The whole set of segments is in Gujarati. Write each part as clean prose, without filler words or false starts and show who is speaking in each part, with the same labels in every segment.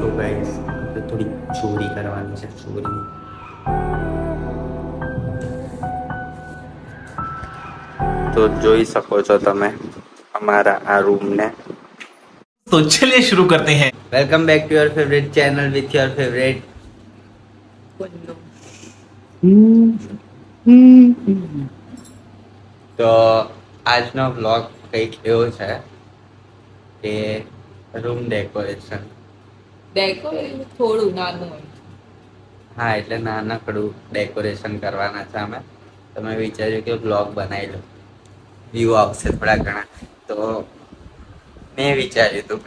Speaker 1: સો ગાઈસ આપણે થોડી ચોરી કરવાની છે. ચોરી તો જોઈ શકો છો તમે અમારા આ રૂમને.
Speaker 2: तो चलिए शुरू करते हैं.
Speaker 1: Welcome back to your favourite channel with your favourite. તો આજનો વ્લોગ કંઈક એવો છે કે રૂમ ડેકોરેશન.
Speaker 3: થોડું નાનું હોય.
Speaker 1: હા, એટલે નાનકડું ડેકોરેશન કરવાના છે અમે. તમે વિચાર્યું કે વ્લોગ બનાવી લો, વ્યૂ આવશે થોડા ઘણા. તો મેં વિચાર્યું હતું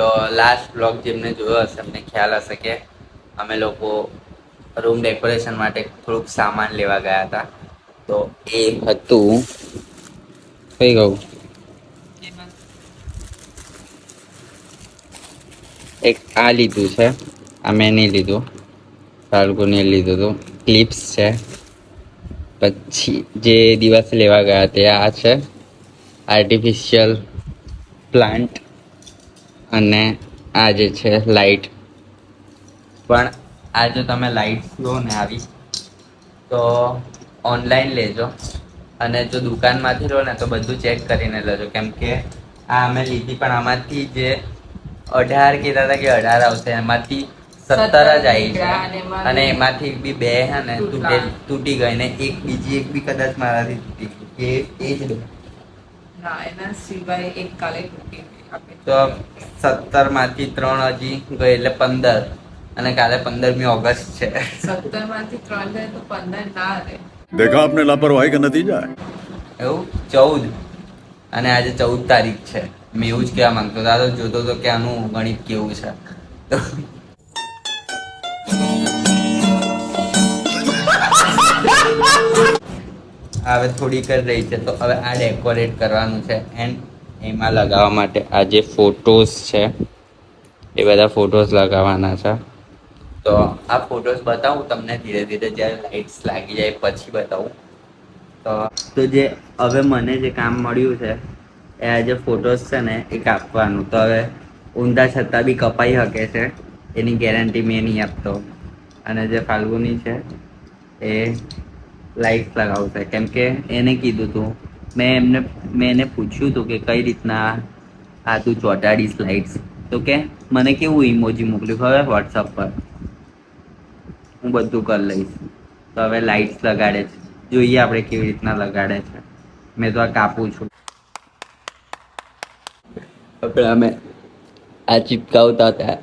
Speaker 1: તો લાસ્ટ વ્લોગ જેમને જોયો હશે એમને ખ્યાલ હશે કે અમે લોકો રૂમ ડેકોરેશન માટે થોડુંક સામાન લેવા ગયા હતા. તો એ હતું કઈ ગયું એક આ લીધું છે, આ મેં નહીં લીધું, ફાલ્ગુને લીધું હતું. ક્લિપ્સ છે. પછી જે દિવસ લેવા ગયા તે આ છે આર્ટિફિશિયલ પ્લાન્ટ. અને આ જે છે લાઈટ. પણ આ જો તમે લાઈટ લો ને આવી તો ઓનલાઈન લેજો, અને જો દુકાનમાંથી લો ને તો બધું ચેક કરીને લેજો. કેમ કે આ અમે લીધી પણ આમાંથી જે 18 કીધા હતા કે 18 આવશે, એમાંથી 17 જ આવી છે. અને એમાંથી બી 2 હે ને તૂટી ગઈ, ને બીજી એક બી કદાચ મારાથી તૂટી ગઈ. એ જ
Speaker 3: ના, એના સિવાય એક કાલે તૂટી ગઈ.
Speaker 1: તો 17 માંથી 3 હજી ગઈ એટલે 15, અને કાલે 15મી ઓગસ્ટ છે.
Speaker 3: 17 માંથી 3 જાય તો 15 ના રહે.
Speaker 4: देखा आपने लापरवाही का नतीजा है.
Speaker 1: એવું 14, અને આજે 14 તારીખ છે. મેં એવું જ કહેવા માંગતો હતો. જોતો તો કે આનું ગણિત કેવું છે. તો હવે થોડીક જ રહી છે. તો હવે આ ડેકોરેટ કરવાનું છે, એન્ડ એમાં લગાવવા માટે આ જે ફોટોઝ છે એ બધા ફોટોઝ લગાવવાના છે. તો આ ફોટોઝ બતાવું તમને ધીરે ધીરે, જ્યારે લાઇટ્સ લાગી જાય પછી બતાવું. તો જે હવે મને જે કામ મળ્યું છે એ આ જે ફોટોઝ છે ને એ કાપવાનું. તો હવે ઊંધા છતાં બી કપાઈ શકે છે, એની ગેરંટી મેં નહીં આપતો. અને જે ફાલ્ગુની છે એ લાઇટ્સ લગાવશે, કેમ કે એને કીધું હતું, મેં એને પૂછ્યું હતું કે કઈ રીતના આ તું ચોટાડીશ લાઇટ્સ. તો કે મને કેવું ઇમોજી મોકલ્યું હવે વોટ્સઅપ પર, હું બધું કરી લઈશ. તો હવે લાઇટ્સ લગાડે છે, જોઈએ આપણે કેવી રીતના લગાડે છે. મેં તો આ કાપું છું. આપણે અમે આ ચિપકાવતા હતા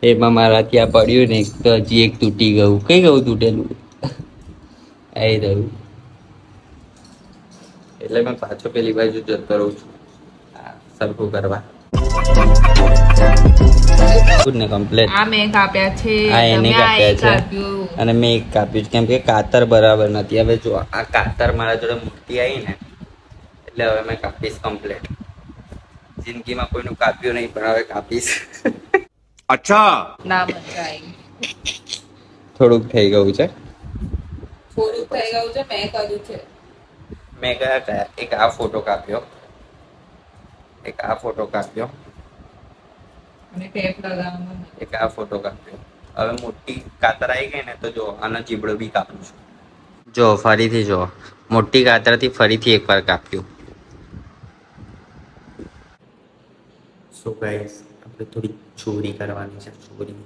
Speaker 1: એમાં મારાથી આ પડ્યું ને, તો હજી એક તૂટી ગયું. કઈ ગયું તૂટેલું? આવી રહ્યું. એટલે મેં પાછો પેલી બાજુ જતો રહું છું સરખું કરવા. ને કમ્પ્લીટ
Speaker 3: આ મેં કાપ્યા છે,
Speaker 1: આ એને
Speaker 3: તમે આ એક
Speaker 1: કાપ્યા છે,
Speaker 3: કાપ્યું.
Speaker 1: અને મેં એક કાપ્યું છે, કેમ કે કાતર બરાબર નથી. હવે જો આ કાતર મારા જોડે મોટી આવી ને, એટલે હવે મેં કાપીશ કમ્પ્લીટ. જિંદગીમાં કોઈનું કાપ્યું નહીં, પણ હવે કાપીશ.
Speaker 4: अच्छा.
Speaker 3: ના મજા આવી.
Speaker 1: થોડુંક થઈ ગયું છે.
Speaker 3: થોડું થઈ ગયું છે, મેં કર્યું છે.
Speaker 1: મેં કયા એક આ ફોટો કાપ્યો, એક આ ફોટો કાપ્યો,
Speaker 3: અને ટેપ લગાવવાનું.
Speaker 1: એક આ ફોટો કાપ્યો. હવે મોટી કાતર આવી ગઈ ને, તો જો આનો ચીબડો બી કાપું છું. જો ફરીથી જો મોટી કાતરથી ફરીથી એકવાર કાપ્યું. સો ગાઈસ આપણે થોડી ચોરી કરવાની છે. ચોરી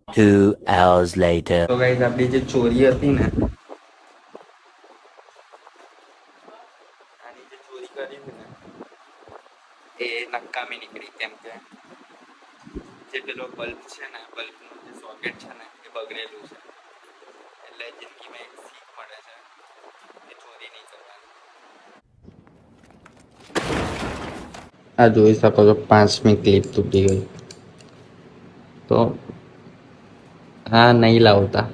Speaker 5: Two hours later.
Speaker 1: તો ગાઈસ આપણી જે ચોરી હતી ને, આની જે ચોરી કરી હતી ને એ નકામી નીકળી. કેમ કે જે પેલો બલ્બ છે ને, બલ્બનું જે સોકેટ છે ને એ બગડેલું છે. એટલે જિંદગીમાં એક શીખ મળે છે કે ચોરી નહીં કરવાની. આ જોઈ શકો છો 5મી ક્લિપ તૂટી ગઈ. તો હા, નહીં લાવતા,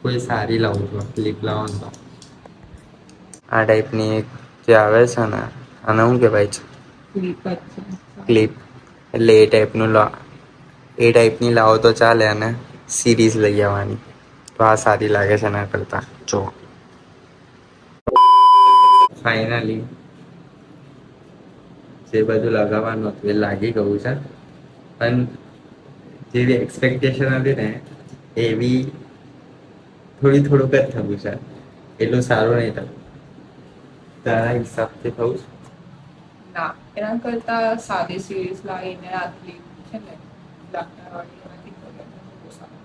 Speaker 1: કોઈ સારી લાવું છું. ક્લિપ લાવવાનું તો આ ટાઈપની એક જે આવે છે ને, આને શું કહેવાય છે,
Speaker 3: ક્લિપ જ છે.
Speaker 1: ક્લિપ એટલે એ ટાઈપનું એ ટાઈપની લાવો તો ચાલે, અને સિરીઝ લઈ આવવાની તો આ સારી લાગે છે એના કરતાં. જો ફાઇનલી જે બધું લગાવવાનું હતું એ લાગી ગયું છે, પણ જેવી એક્સપેક્ટેશન હતી ને એવી થોડુંક જ થયું છે, એટલું સારું નહીં થયું. તારા હિસાબથી થયું છે?
Speaker 3: ના, એના કરતા સાદી સિરીઝ લાવીને આટલી છે ને લાકડાવાળી એનાથી કરે તો બહુ સારું.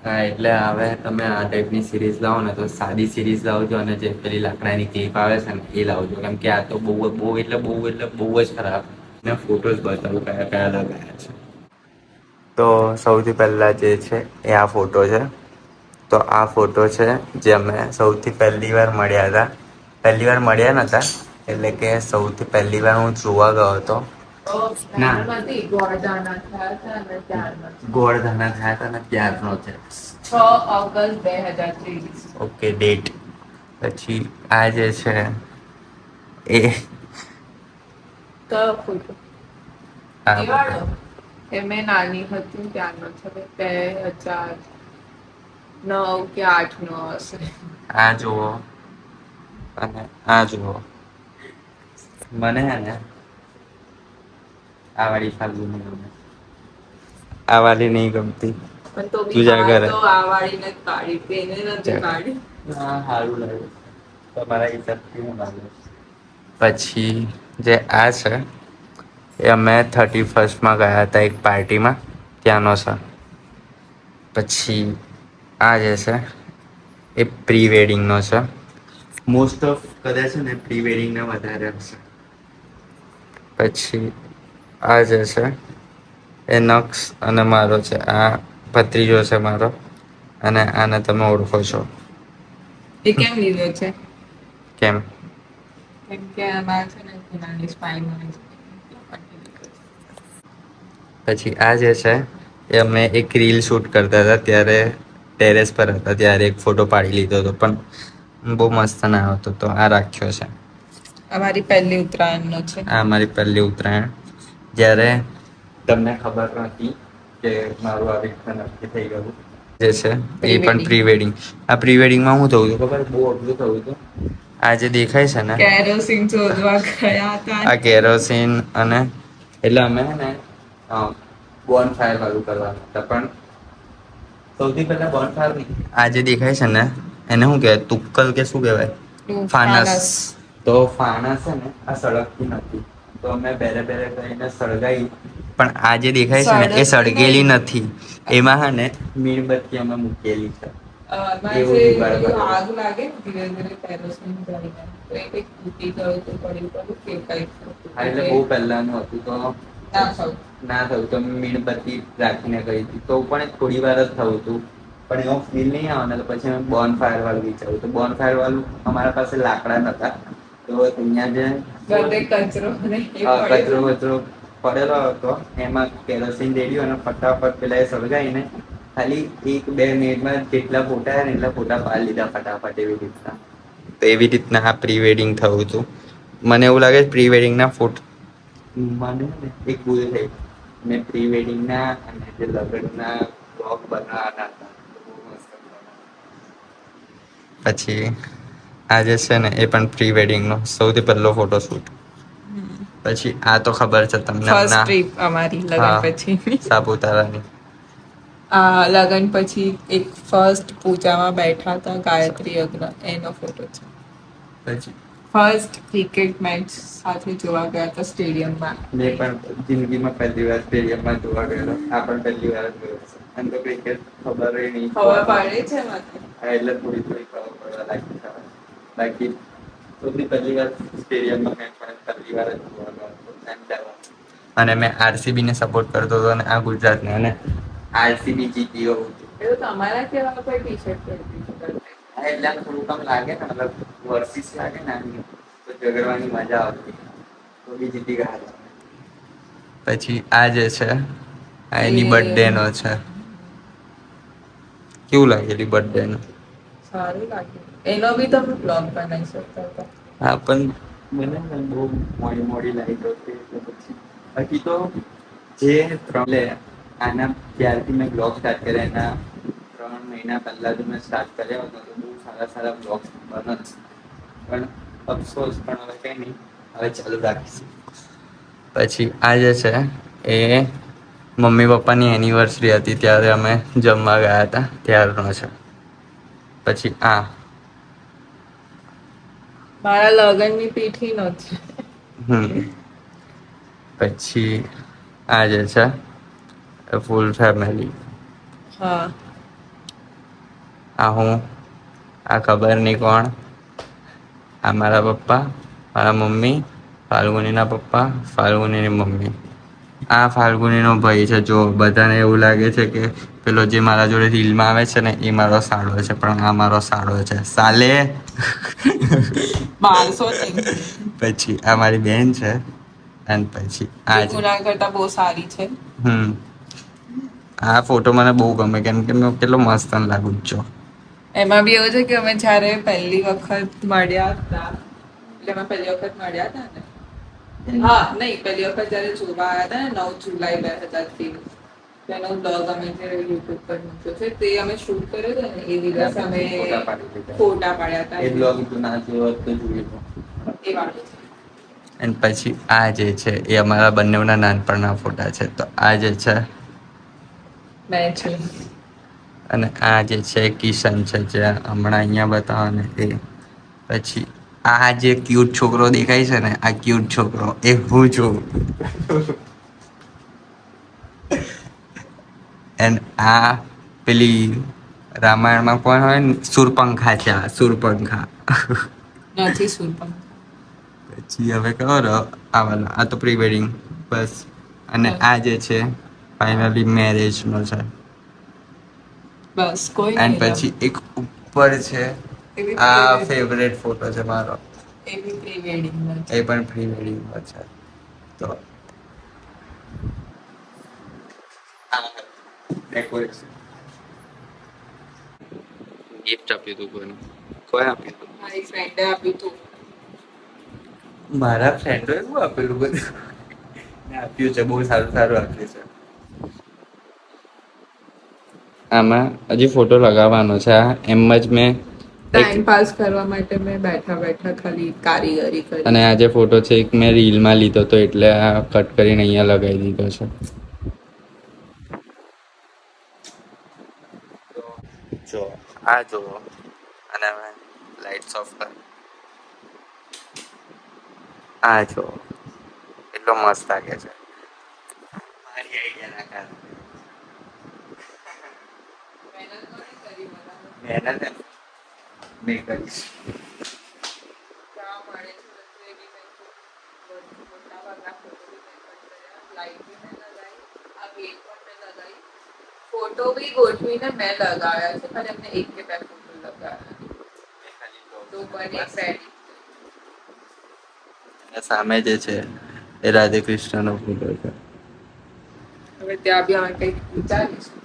Speaker 1: હા, એટલે હવે તમે આ ટાઈપની સિરીઝ લાવો ને તો સાદી સિરીઝ લાવજો, અને જે પેલી લાકડાની ક્લિપ આવે છે ને એ લાવજો, કેમ કે આ તો બહુ જ ખરાબ. મેં ફોટોઝ બતાવું કયા કયા લગાવ્યા છે. તો સૌથી પહેલાં જે છે એ આ ફોટો છે. તો આ ફોટો છે જે અમે સૌથી પહેલી વાર મળ્યા હતા. પહેલી વાર મળ્યા નહોતા, એટલે કે સૌથી પહેલી વાર હું જોવા ગયો હતો. ના,
Speaker 3: ગોળધાના થયા હતા અને ત્યારનો
Speaker 1: ગોળધાના થયા હતા ને ત્યારનો છે.
Speaker 3: 6 ઓગસ્ટ 2023.
Speaker 1: Okay, date. પછી આ જે છે એ
Speaker 3: કયો ફોટો?
Speaker 1: આ
Speaker 3: એ વાળો? એ મેં નાની હતી ત્યારનો છે. 2009 કે 8 નો હશે.
Speaker 1: આ જુઓ અને આ જુઓ. મને હે ને આ વાળી ફાલતુ નહીં ગમે, આ વાળી નહીં ગમતી.
Speaker 3: પણ તો
Speaker 1: તું જા ઘરે.
Speaker 3: તો આ વાળીને જ કાઢી હતી, એને નથી કાઢી.
Speaker 1: હા, સારું લાગે તમારા હિસાબથી. હું લાગે પછી જે આ છે એ અમે 31st ગયા હતા એક પાર્ટીમાં, ત્યાંનો છે. પછી આ જે છે એ પ્રી વેડિંગનો છે. મોસ્ટ ઓફ કદાચ છે ને પ્રી વેડિંગને વધારે હશે. પછી આ જે છે એ નક્ષ અને મારો છે. આ ભત્રીજો છે મારો, અને આને તમે ઓળખો છો.
Speaker 3: એ કેમ લીધો છે?
Speaker 1: કેમ?
Speaker 3: કેમ કે આમાં છે ને નાની સ્પાઈન હોય છે.
Speaker 1: પછી આ જે છે એ અમે એક રીલ શૂટ કરતા હતા, ત્યારે ટેરેસ પર હતા, ત્યારે એક ફોટો પાડી લીધો હતો, પણ બહુ મસ્ત ના આવતો, તો આ રાખ્યો છે.
Speaker 3: અમારી પહેલી ઉત્તરાયણનો છે.
Speaker 1: આ અમારી પહેલી ઉત્તરાયણ, જ્યારે તમને ખબર નથી કે મારું આવી રીતના નક્કી થઈ ગયું. જે છે એ પણ પ્રી વેડિંગ. આ પ્રી વેડિંગમાં શું થયું હતું ખબર? બહુ અઘરું થયું હતું. આ જે દેખાય છે ને,
Speaker 3: કેરોસીન શોધવા ગયા હતા.
Speaker 1: આ કેરોસીન, અને એટલે અમે ને બોન ફાયર વાળું કરવાનું હતા, પણ સૌથી પહેલા બોન ફાયર નહીં, આ જે દેખાય છે ને એને શું કહેવાય? તુક્કલ કે શું કહેવાય? ફાનસ. તો ફાનસ છે ને આ સળગતી નથી, તો અમે બેરે કરીને સળગાઈ, પણ આ જે દેખાય છે ને એ સળગેલી નથી. એમાં હે ને મીણબત્તી અમે મૂકેલી છે.
Speaker 3: આગ લાગે ધીરે ધીરે કેરોસીન જળીને તો એ કંઈક તૂટી ગયું તો પડ્યું કે કંઈક.
Speaker 1: એટલે બહુ પહેલાનું હતું, તો ના થયું તો મીણબત્તી રાખીને ગઈ હતી, તો પણ થોડી વાર જ થયું હતું, પણ એવો ફીલ નહીં આવે ને, તો પછી અમે બોન ફાયર વાળું વિચાર્યું. તો બોન ફાયર વાળું અમારા પાસે લાકડા નતા, તો અહીંયા જે કચરો પડેલો હતો એમાં કેરોસીન રેડ્યું અને ફટાફટ પેલા એ સળગાઈને ખાલી 1-2 મિનિટમાં જેટલા ફોટા આવ્યા ને એટલા ફોટા પાડી લીધા ફટાફટ. એવી રીતના, તો એવી રીતના આ પ્રી વેડિંગ થયું હતું. મને એવું લાગે પ્રી વેડિંગના ફોટો મને એક ભૂલ થઈ. મેં પ્રી વેડિંગના અને જે લગ્નના બ્લોગ બનાવવાના હતા. પછી આ જે છે ને એ પણ પ્રી વેડિંગનો સૌથી પહેલો ફોટોશૂટ. પછી આ તો ખબર છે તમને,
Speaker 3: ફર્સ્ટ ટ્રીપ અમારી લગન પછી.
Speaker 1: સાપુતારાની.
Speaker 3: લગન પછી એક ફર્સ્ટ પૂજામાં બેઠા હતા ગાયત્રી યજ્ઞ, એનો ફોટો છે.
Speaker 1: પછી
Speaker 3: ફર્સ્ટ ક્રિકેટ મેચ સાથે જોવા ગયા હતા સ્ટેડિયમમાં.
Speaker 1: મેં પણ જિંદગીમાં પહેલી વાર સ્ટેડિયમમાં જોવા ગયેલો. આ પણ પહેલી વાર જોયો છે. અને તો ક્રિકેટ ખબર નહીં
Speaker 3: ખબર પડે છે મને.
Speaker 1: એટલે થોડી ખબર પડવા લાગી છે. બાકી સૌથી પહેલી વાર સ્ટેડિયમમાં મેં પણ પહેલી વાર જ જોવા ગયો હતો. અને મેં આરસીબી ને સપોર્ટ કરતો હતો, અને આ ગુજરાતને, અને આરસીબી જીતી ગયું હતું.
Speaker 3: એવું તમારા કેવા કોઈ ટી શર્ટ પહેરતી
Speaker 1: એટલે આમ થોડુંક આમ લાગે ને, મતલબ વર્સિસ લાગે ને, તો ઝઘડવાની મજા આવતી, તો બી જીતી ગયા હતા. પછી આ જે છે આ એની બર્થડે નો છે. કેવું લાગેલી બર્થડે નું?
Speaker 3: સારું લાગ્યું. એનો બી તમે બ્લોગ બનાવી શકતા હતા.
Speaker 1: હા, પણ મને બહુ મોડી મોડી લાઈટો છે એટલે પછી બાકી તો જે લે આના ત્યારથી મેં બ્લોગ સ્ટાર્ટ કર્યા એના 3 મહિના પહેલાં જો મેં સ્ટાર્ટ કર્યા હતા તો બહુ સારા સારા બ્લોગ્સ બને છે પણ અફસોસ પણ હવે કંઈ નહીં હવે ચાલુ રાખીશું. પછી આ જે છે એ મમ્મી પપ્પાની એનિવર્સરી હતી ત્યારે અમે જમવા ગયા હતા ત્યારનો છે. પછી આ
Speaker 3: મારા લગનની પીઠી નથી.
Speaker 1: પછી આ જે છે ફૂલ ફેમિલી.
Speaker 3: હા
Speaker 1: આ હું, આ ખબર નહીં કોણ, આ મારા પપ્પા, મારા મમ્મી, ફાલ્ગુનીના પપ્પા, ફાલ્ગુનીની મમ્મી. આ ફાલ્ગુનીનો ભાઈ છે. જો બધાને એવું લાગે છે કે પેલો જે મારા જોડે રીલમાં આવે છે ને એ મારો સાડો છે પણ આ મારો સાડો છે સાલે.
Speaker 3: 1200 નહીં.
Speaker 1: પછી આ મારી બેન છે અને પછી આ છે.
Speaker 3: ગુના કરતા બહુ સારી છે.
Speaker 1: આ ફોટો મને બહુ ગમે કેમ કે મેં કેટલો મસ્ત લાગુ છું.
Speaker 3: એમાં બી એવું છે કે અમે જ્યારે પહેલી વખત મળ્યા હતા એટલે અમે પહેલી વખત મળ્યા હતા ને હા નહીં પહેલી વખત જ્યારે જોવા આવ્યા હતા ને 9 જુલાઈ 2023 તેનો બ્લોગ અમે જે યુટ્યુબ પર મૂક્યો છે તે અમે શૂટ કર્યો હતો ને એ દિવસે અમે ફોટા પાડ્યા હતા.
Speaker 1: એ બ્લોગ તું ના જોયો તો જોઈ લો.
Speaker 3: એ વાળું છે.
Speaker 1: અને પછી આ જે છે એ અમારા બંનેના નાનપણના ફોટા છે. તો આ જે છે
Speaker 3: મેં છું.
Speaker 1: અને આ જે છે કિશન છે જે હમણાં અહીંયા બતાવો ને એ. પછી આ જે ક્યુટ છોકરો દેખાય છે ને આ ક્યુટ છોકરો એ હું છું. એન્ડ આ પેલી રામાયણમાં કોણ હોય ને સુરપંખા છે. આ સુરપંખા.
Speaker 3: નથી સુરપંખ.
Speaker 1: પછી હવે કહો આ તો પ્રી વેડિંગ બસ. અને આ જે છે ફાઇનલી મેરેજનો છે.
Speaker 3: બસ કોઈ
Speaker 1: એન્ડ
Speaker 3: નહીં.
Speaker 1: પછી એક ઉપર છે આ ફેવરેટ ફોટો છે મારો.
Speaker 3: એ બી પ્રી વેડિંગ
Speaker 1: એ પણ પ્રી વેડિંગમાં છે. તો ડેકોરેશન ગિફ્ટ આપ્યું હતું કોઈને કોઈ આપ્યું હતું
Speaker 3: મારી ફ્રેન્ડે આપ્યું હતું.
Speaker 1: મારા ફ્રેન્ડોએ શું આપેલું બધું આપ્યું છે બહુ સારું સારું આપ્યું છે. આમાં હજી ફોટો લગાવવાનો છે. એમ જ મેં
Speaker 3: ટાઈમ પાસ કરવા માટે મેં બેઠા બેઠા ખાલી કારીગરી કરી.
Speaker 1: અને આ જે ફોટો છે એક મેં રીલમાં લીધો હતો એટલે આ કટ કરીને અહીંયા લગાવી દીધો છે. જો આ જુઓ અને હવે લાઇટ્સ ઓફ કર. આ જો એટલો મસ્ત લાગે છે. મારી આઈડિયાના કારણે મહેનત મેં કરીશ.
Speaker 3: ફોટો બી ગોઠવીને મેં લગાવ્યા છે અને એમને 1 કે 2 ફોટો લગાવ્યા તો બને સેટ.
Speaker 1: અને સામે જે છે એ રાધે કૃષ્ણનો ફોટો છે.
Speaker 3: હવે ત્યાં બી અમે કંઈક વિચારીશું.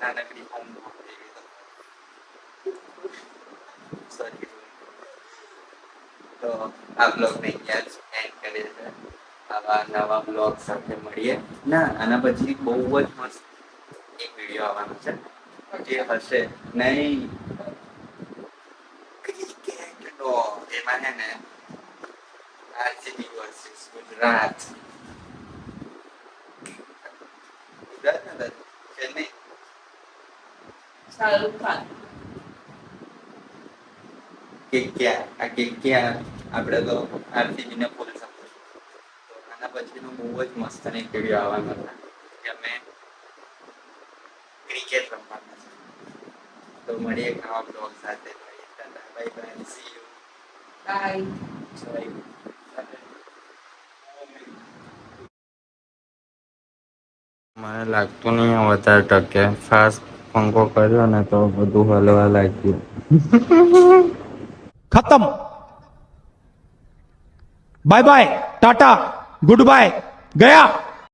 Speaker 1: નાનકડી હોમ તો આ બ્લોગને અહીંયા જ એન્ડ કરીએ છીએ. આવા નવા બ્લોગ સાથે મળીએ. ના આના પછી બહુ જ મસ્ત એક વિડીયો આવવાનો છે જે હશે નહીં ક્રિકેટનો. એમાં છે ને આરસીબી વર્સિસ ગુજરાત. ગુજરાત ને ચેન્નઈ.
Speaker 3: શાહરુખ ખાન
Speaker 1: ક્યાં આપણે તો આરસીબી ને ફૂલ સપોર્ટ. તો આના પછીનો બહુ જ મસ્ત એક વિડીયો આવવાનો છે કે અમે ક્રિકેટ રમવાના છે. તો મળીએ નવા બ્લોગ સાથે. Bye bye see you
Speaker 3: bye.
Speaker 1: મને લાગતું નહીં વધારે ટકે. ફાસ્ટ પંખો કર્યો ને તો બધું હલવા લાગ્યું.
Speaker 6: खत्म bye bye tata good bye गया.